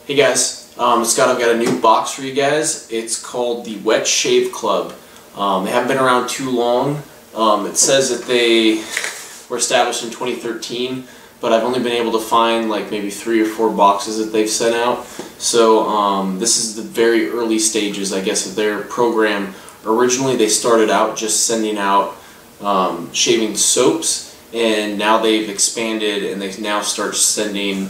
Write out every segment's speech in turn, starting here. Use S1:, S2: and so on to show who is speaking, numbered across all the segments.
S1: Hey guys, Scott, I've got a new box for you guys. It's called the Wet Shave Club. They haven't been around too long. It says that they were established in 2013, but I've only been able to find like maybe 3 or 4 boxes that they've sent out. So this is the very early stages, I guess, of their program. Originally they started out just sending out shaving soaps, and now they've expanded and they now start sending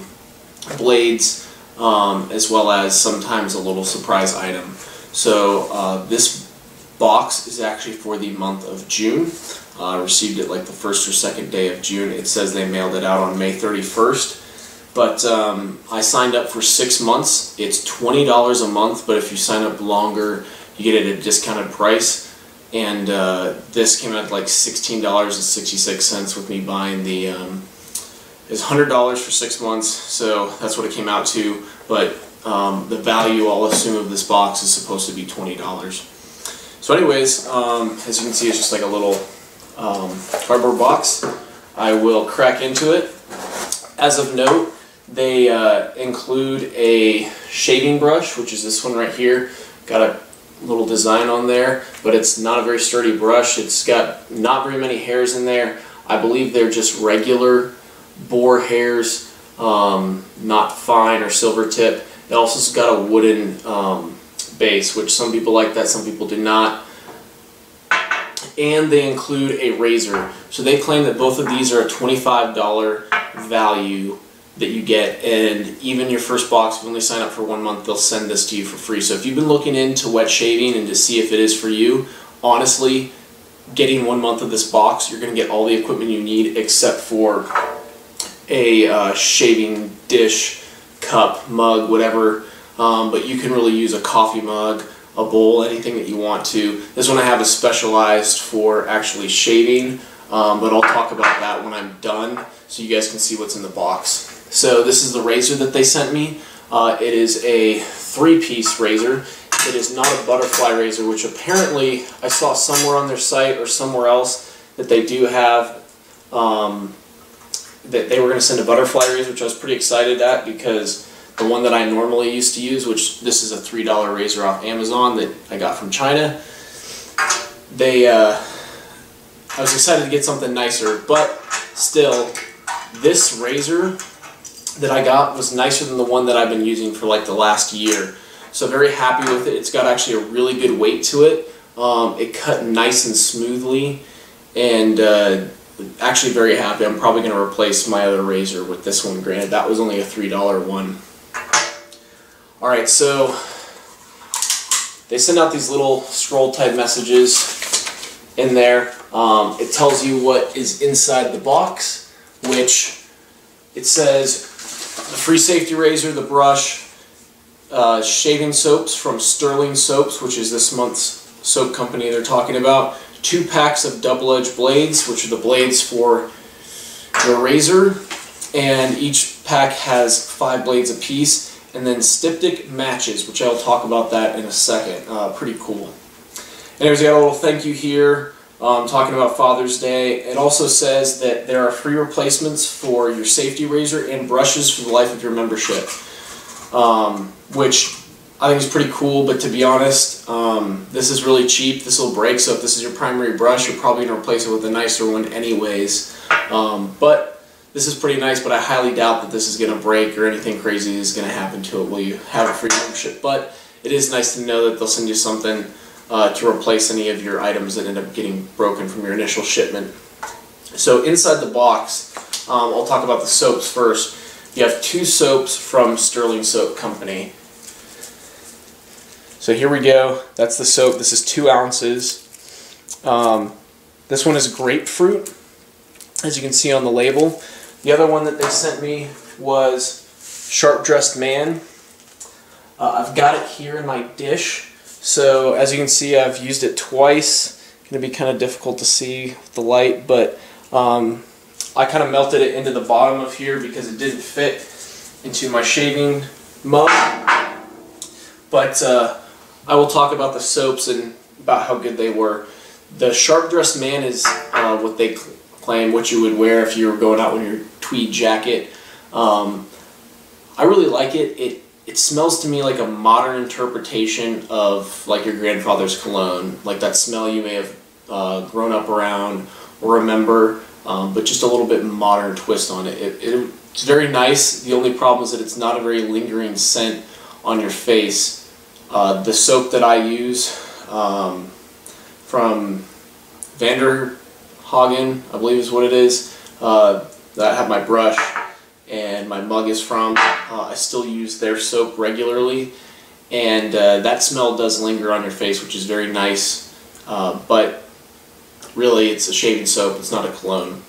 S1: blades, as well as sometimes a little surprise item. So this box is actually for the month of June. I received it like the 1st or 2nd day of June. It says they mailed it out on May 31st. But I signed up for 6 months. It's $20 a month, but if you sign up longer, you get it at a discounted price. And this came out like $16.66 with me buying the is $100 for 6 months, so that's what it came out to. But the value, I'll assume, of this box is supposed to be $20. So anyways, as you can see, it's just like a little cardboard box. I will crack into it. As of note, they include a shaving brush, which is this one right here. Got a little design on there, but it's not a very sturdy brush. It's got not very many hairs in there. I believe they're just regular boar hairs, not fine or silver tip. It also has got a wooden base, which some people like that, some people do not. And they include a razor. So they claim that both of these are a $25 value that you get, and even your first box, if you only sign up for 1 month, they'll send this to you for free. So if you've been looking into wet shaving and to see if it is for you, honestly, getting 1 month of this box, you're going to get all the equipment you need except for a shaving dish, cup, mug, whatever, but you can really use a coffee mug, a bowl, anything that you want to. This one I have is specialized for actually shaving, but I'll talk about that when I'm done so you guys can see what's in the box. So this is the razor that they sent me. It is a 3-piece razor. It is not a butterfly razor, which apparently I saw somewhere on their site or somewhere else that they do have. That they were going to send a butterfly razor, which I was pretty excited at, because the one that I normally used to use, which this is a $3 razor off Amazon that I got from China, I was excited to get something nicer, but still, this razor that I got was nicer than the one that I've been using for like the last year. So very happy with it. It's got actually a really good weight to it. It cut nice and smoothly, and actually very happy. I'm probably going to replace my other razor with this one. Granted, that was only a $3 one. Alright, so they send out these little scroll type messages in there. It tells you what is inside the box, which it says the free safety razor, the brush, shaving soaps from Sterling Soaps, which is this month's soap company they're talking about, 2 packs of double-edged blades, which are the blades for your razor, and each pack has 5 blades apiece, and then Styptic matches, which I'll talk about that in a second. Pretty cool. Anyways, I got a little thank you here talking about Father's Day. It also says that there are free replacements for your safety razor and brushes for the life of your membership, which I think is pretty cool, but to be honest, this is really cheap. This will break, so if this is your primary brush, you're probably going to replace it with a nicer one anyways. But this is pretty nice, but I highly doubt that this is going to break or anything crazy is going to happen to it while you have a free membership. But it is nice to know that they'll send you something to replace any of your items that end up getting broken from your initial shipment. So inside the box, I'll talk about the soaps first. You have 2 soaps from Sterling Soap Company. So here we go. That's the soap. This is 2 ounces. This one is grapefruit, as you can see on the label. The other one that they sent me was Sharp Dressed Man. I've got it here in my dish. So as you can see, I've used it twice. It's going to be kind of difficult to see with the light, but I kind of melted it into the bottom of here because it didn't fit into my shaving mug. But I will talk about the soaps and about how good they were. The Sharp Dressed Man is what they claim what you would wear if you were going out in your tweed jacket. I really like it. it smells to me like a modern interpretation of like your grandfather's cologne, like that smell you may have grown up around or remember, but just a little bit modern twist on it. It's very nice. The only problem is that it's not a very lingering scent on your face. The soap that I use from Vanderhagen, I believe is what it is, that I have my brush and my mug is from. I still use their soap regularly, and that smell does linger on your face, which is very nice, but really it's a shaving soap, it's not a cologne.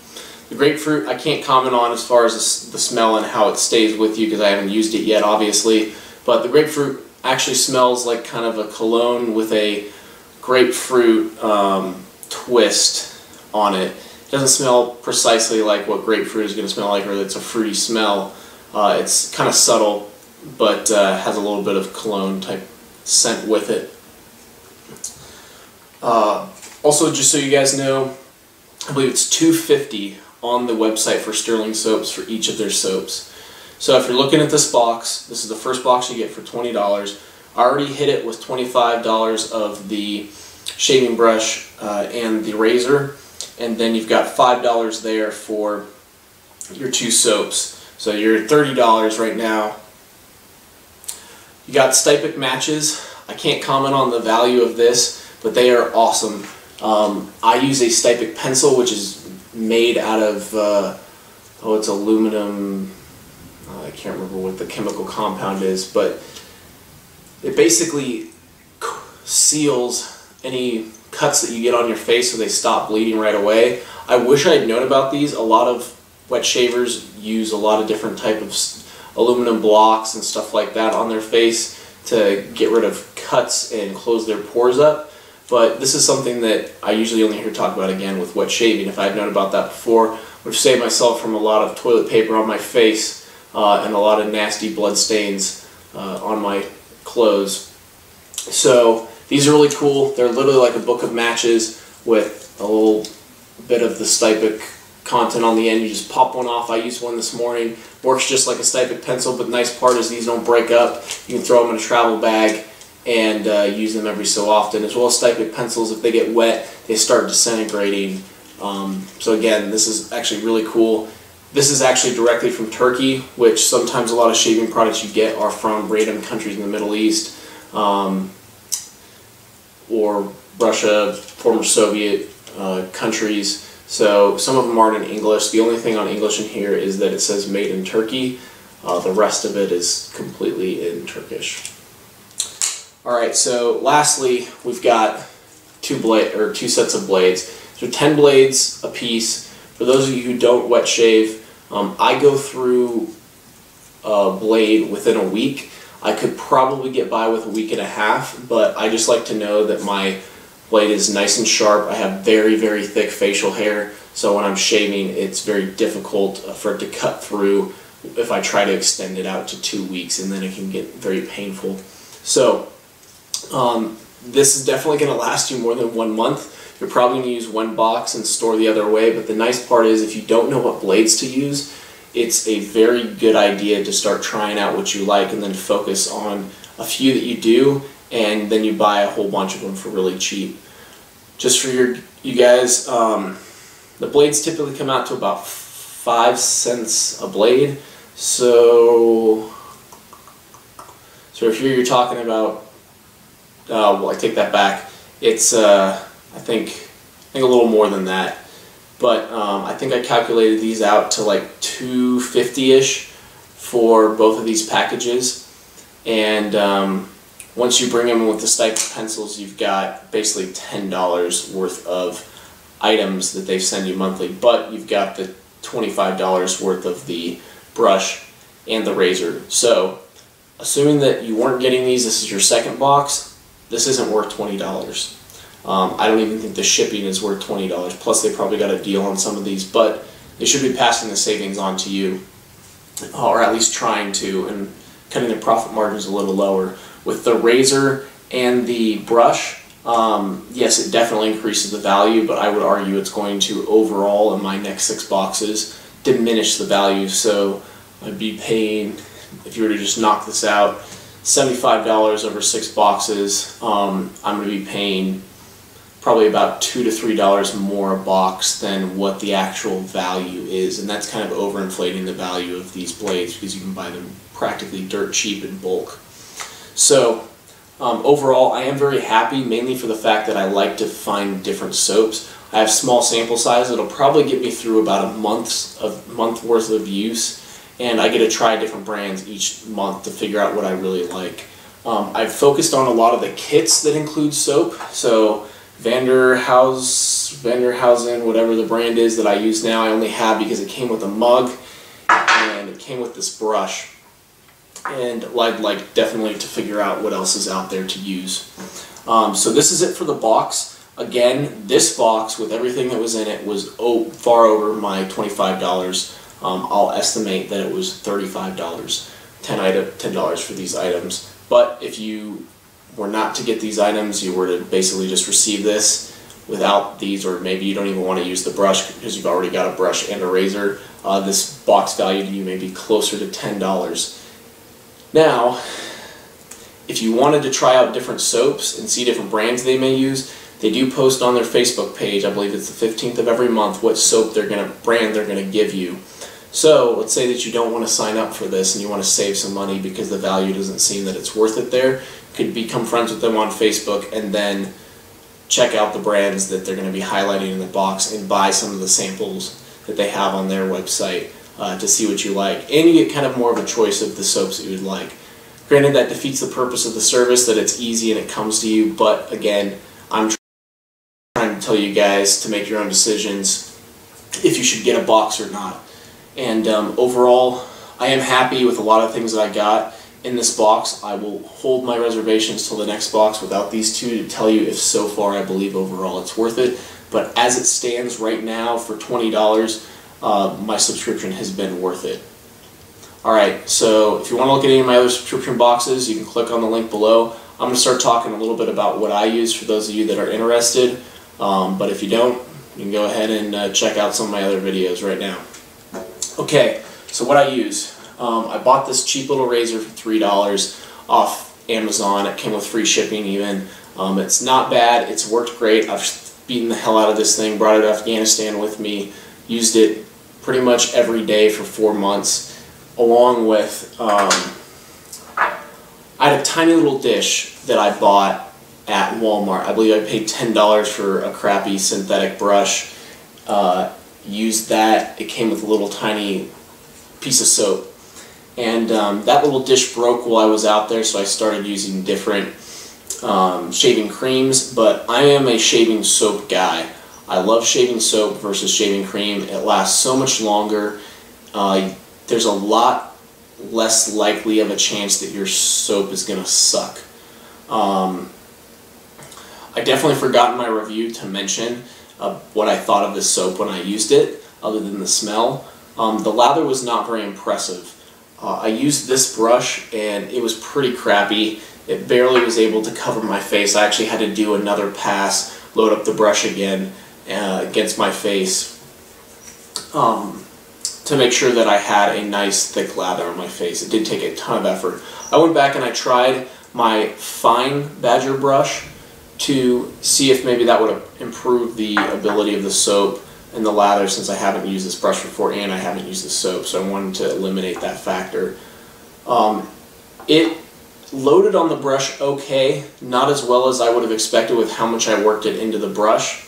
S1: The grapefruit I can't comment on as far as the smell and how it stays with you because I haven't used it yet, obviously, but the grapefruit actually smells like kind of a cologne with a grapefruit twist on it. It doesn't smell precisely like what grapefruit is going to smell like, or it's a fruity smell. It's kind of subtle, but has a little bit of cologne type scent with it. Also, just so you guys know, I believe it's $2.50 on the website for Sterling soaps for each of their soaps. So if you're looking at this box, this is the first box you get for $20. I already hit it with $25 of the shaving brush and the razor, and then you've got $5 there for your 2 soaps. So you're at $30 right now. You got Styptic matches. I can't comment on the value of this, but they are awesome. I use a Styptic pencil, which is made out of, it's aluminum, I can't remember what the chemical compound is, but it basically seals any cuts that you get on your face so they stop bleeding right away. I wish I had known about these. A lot of wet shavers use a lot of different type of aluminum blocks and stuff like that on their face to get rid of cuts and close their pores up. But this is something that I usually only hear talk about again with wet shaving. If I had known about that before, I would have saved myself from a lot of toilet paper on my face and a lot of nasty blood stains on my clothes. So these are really cool. They're literally like a book of matches with a little bit of the Styptic content on the end. You just pop one off. I used one this morning. Works just like a Styptic pencil, but the nice part is these don't break up. You can throw them in a travel bag and use them every so often. As well as Styptic pencils, if they get wet, they start disintegrating. So again, this is actually really cool. This is actually directly from Turkey, which sometimes a lot of shaving products you get are from random countries in the Middle East, or Russia, former Soviet countries. So some of them aren't in English. The only thing on English in here is that it says made in Turkey. The rest of it is completely in Turkish. Alright, so lastly, we've got two sets of blades. So 10 blades a piece. For those of you who don't wet shave, I go through a blade within a week. I could probably get by with a week and a half, but I just like to know that my blade is nice and sharp. I have very, very thick facial hair, so when I'm shaving, it's very difficult for it to cut through if I try to extend it out to 2 weeks, and then it can get very painful. So this is definitely going to last you more than 1 month. You're probably going to use one box and store the other way, but the nice part is if you don't know what blades to use, it's a very good idea to start trying out what you like and then focus on a few that you do, and then you buy a whole bunch of them for really cheap. Just for you guys, the blades typically come out to about 5 cents a blade. So if you're talking about, well, I take that back. It's I think a little more than that. But I think I calculated these out to like $2.50-ish for both of these packages. And once you bring them with the Styptic pencils, you've got basically $10 worth of items that they send you monthly. But you've got the $25 worth of the brush and the razor. So assuming that you weren't getting these, this is your second box, this isn't worth $20. I don't even think the shipping is worth $20, plus they probably got a deal on some of these, but they should be passing the savings on to you, or at least trying to, and cutting their profit margins a little lower. With the razor and the brush, yes, it definitely increases the value, but I would argue it's going to, overall, in my next 6 boxes, diminish the value. So I'd be paying if you were to just knock this out, $75 over 6 boxes, I'm going to be paying probably about $2 to $3 more a box than what the actual value is, and that's kind of overinflating the value of these blades because you can buy them practically dirt cheap in bulk. So overall, I am very happy, mainly for the fact that I like to find different soaps. I have small sample size. It'll probably get me through about a month worth of use, and I get to try different brands each month to figure out what I really like. I've focused on a lot of the kits that include soap, so Vanderhausen, whatever the brand is that I use now, I only have because it came with a mug and it came with this brush. And I'd like definitely to figure out what else is out there to use. So this is it for the box. Again, this box with everything that was in it was far over my $25. I'll estimate that it was $35, $10 for these items. But if you were not to get these items, you were to basically just receive this without these, or maybe you don't even want to use the brush because you've already got a brush and a razor, this box value to you may be closer to $10. Now, if you wanted to try out different soaps and see different brands they may use, they do post on their Facebook page, I believe it's the 15th of every month, what soap brand they're going to give you. So let's say that you don't want to sign up for this and you want to save some money because the value doesn't seem that it's worth it there. You could become friends with them on Facebook and then check out the brands that they're going to be highlighting in the box and buy some of the samples that they have on their website to see what you like. And you get kind of more of a choice of the soaps that you would like. Granted, that defeats the purpose of the service, that it's easy and it comes to you, but again, I'm trying to tell you guys to make your own decisions if you should get a box or not. And overall, I am happy with a lot of things that I got in this box. I will hold my reservations till the next box without these two to tell you if so far I believe overall it's worth it. But as it stands right now for $20, my subscription has been worth it. Alright, so if you want to look at any of my other subscription boxes, you can click on the link below. I'm going to start talking a little bit about what I use for those of you that are interested. But if you don't, you can go ahead and check out some of my other videos right now. Okay, so what I use. I bought this cheap little razor for $3 off Amazon. It came with free shipping even. It's not bad. It's worked great. I've beaten the hell out of this thing, brought it to Afghanistan with me, used it pretty much every day for 4 months, along with, I had a tiny little dish that I bought at Walmart. I believe I paid $10 for a crappy synthetic brush. Used that. It came with a little tiny piece of soap. And that little dish broke while I was out there, so I started using different shaving creams, but I am a shaving soap guy. I love shaving soap versus shaving cream. It lasts so much longer. There's a lot less likely of a chance that your soap is going to suck. I definitely forgot in my review to mention what I thought of this soap when I used it, other than the smell. The lather was not very impressive. I used this brush and it was pretty crappy. It barely was able to cover my face. I actually had to do another pass, load up the brush again against my face to make sure that I had a nice thick lather on my face. It did take a ton of effort. I went back and I tried my fine Badger brush to see if maybe that would improve the ability of the soap and the lather, since I haven't used this brush before and I haven't used the soap, so I wanted to eliminate that factor. It loaded on the brush okay, not as well as I would have expected with how much I worked it into the brush,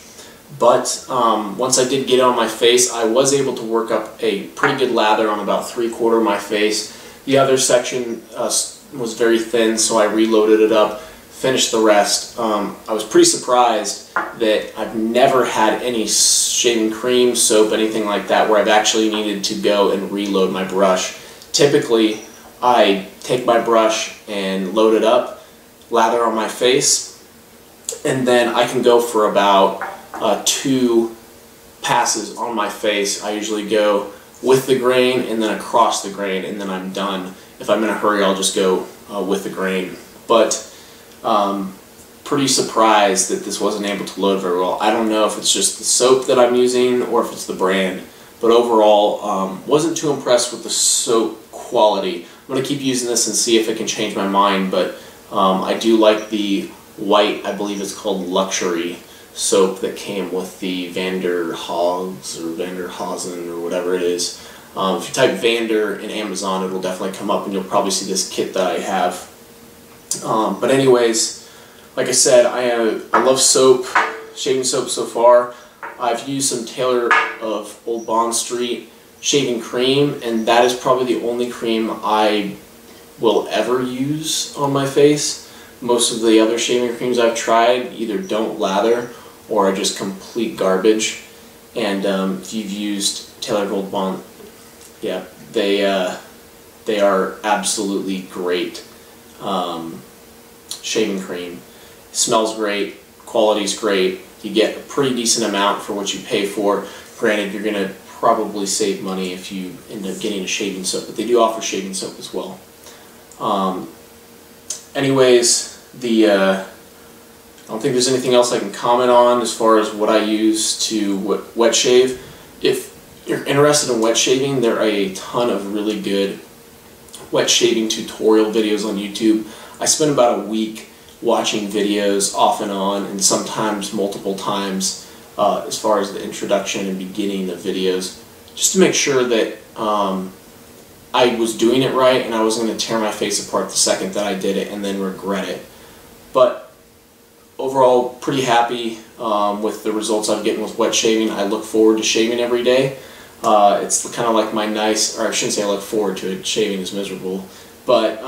S1: but once I did get it on my face, I was able to work up a pretty good lather on about 3/4 of my face. The other section was very thin, so I reloaded it up, finished the rest. I was pretty surprised that I've never had any shaving cream, soap, anything like that where I've actually needed to go and reload my brush. Typically, I take my brush and load it up, lather on my face, and then I can go for about 2 passes on my face. I usually go with the grain and then across the grain, and then I'm done. If I'm in a hurry, I'll just go with the grain. But pretty surprised that this wasn't able to load very well. I don't know if it's just the soap that I'm using or if it's the brand, but overall wasn't too impressed with the soap quality. I'm going to keep using this and see if it can change my mind, but I do like the white, I believe it's called Luxury soap that came with the Vander Haags or Vander Hazen or whatever it is. If you type Vander in Amazon, it'll definitely come up and you'll probably see this kit that I have. But anyways, like I said, I love soap, shaving soap so far. I've used some Taylor of Old Bond Street shaving cream, and that is probably the only cream I will ever use on my face. Most of the other shaving creams I've tried either don't lather or are just complete garbage. And if you've used Taylor Old Bond, yeah, they are absolutely great shaving cream. Smells great, quality's great. You get a pretty decent amount for what you pay for. Granted, you're going to probably save money if you end up getting a shaving soap, but they do offer shaving soap as well. Anyways, I don't think there's anything else I can comment on as far as what I use to wet shave. If you're interested in wet shaving, there are a ton of really good wet shaving tutorial videos on YouTube. I spend about a week watching videos off and on, and sometimes multiple times as far as the introduction and beginning of videos, just to make sure that I was doing it right and I wasn't going to tear my face apart the second that I did it and then regret it. But overall, pretty happy with the results I'm getting with wet shaving. I look forward to shaving every day. It's kind of like my nice, or I shouldn't say I look forward to it, shaving is miserable, but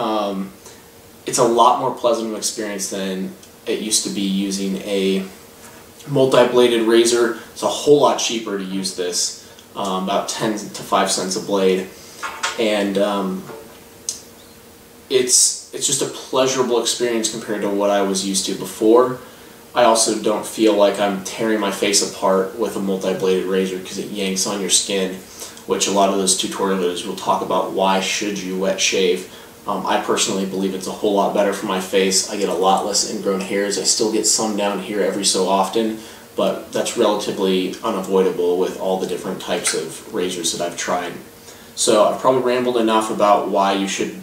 S1: it's a lot more pleasant of an experience than it used to be using a multi-bladed razor. It's a whole lot cheaper to use this, about 10 to 5 cents a blade, and it's just a pleasurable experience compared to what I was used to before. I also don't feel like I'm tearing my face apart with a multi-bladed razor because it yanks on your skin, which a lot of those tutorial videos will talk about why should you wet shave. I personally believe it's a whole lot better for my face. I get a lot less ingrown hairs. I still get some down here every so often, but that's relatively unavoidable with all the different types of razors that I've tried. So I've probably rambled enough about why you should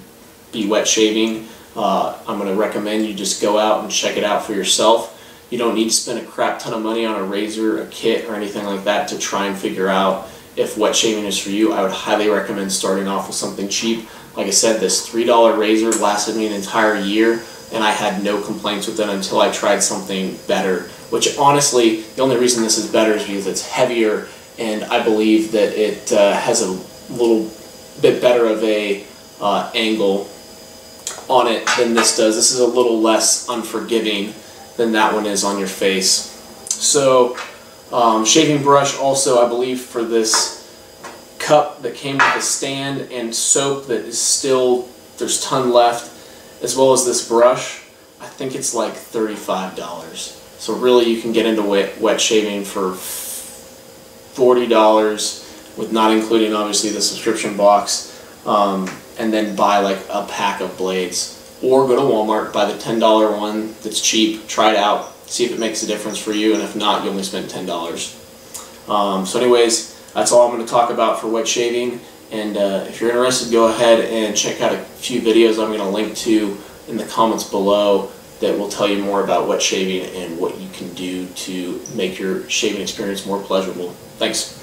S1: be wet shaving. I'm going to recommend you just go out and check it out for yourself. You don't need to spend a crap ton of money on a razor, a kit, or anything like that to try and figure out if wet shaving is for you. I would highly recommend starting off with something cheap. Like I said, this $3 razor lasted me an entire year, and I had no complaints with it until I tried something better, which honestly, the only reason this is better is because it's heavier, and I believe that it has a little bit better of a angle on it than this does. This is a little less unforgiving than that one is on your face. So shaving brush also, I believe, for this cup that came with the stand and soap that is still, there's a ton left, as well as this brush, I think it's like $35. So really you can get into wet shaving for $40 with not including obviously the subscription box, and then buy like a pack of blades. Or go to Walmart, buy the $10 one that's cheap, try it out, see if it makes a difference for you, and if not, you only spent $10. So anyways, that's all I'm going to talk about for wet shaving, and if you're interested, go ahead and check out a few videos I'm going to link to in the comments below that will tell you more about wet shaving and what you can do to make your shaving experience more pleasurable. Thanks.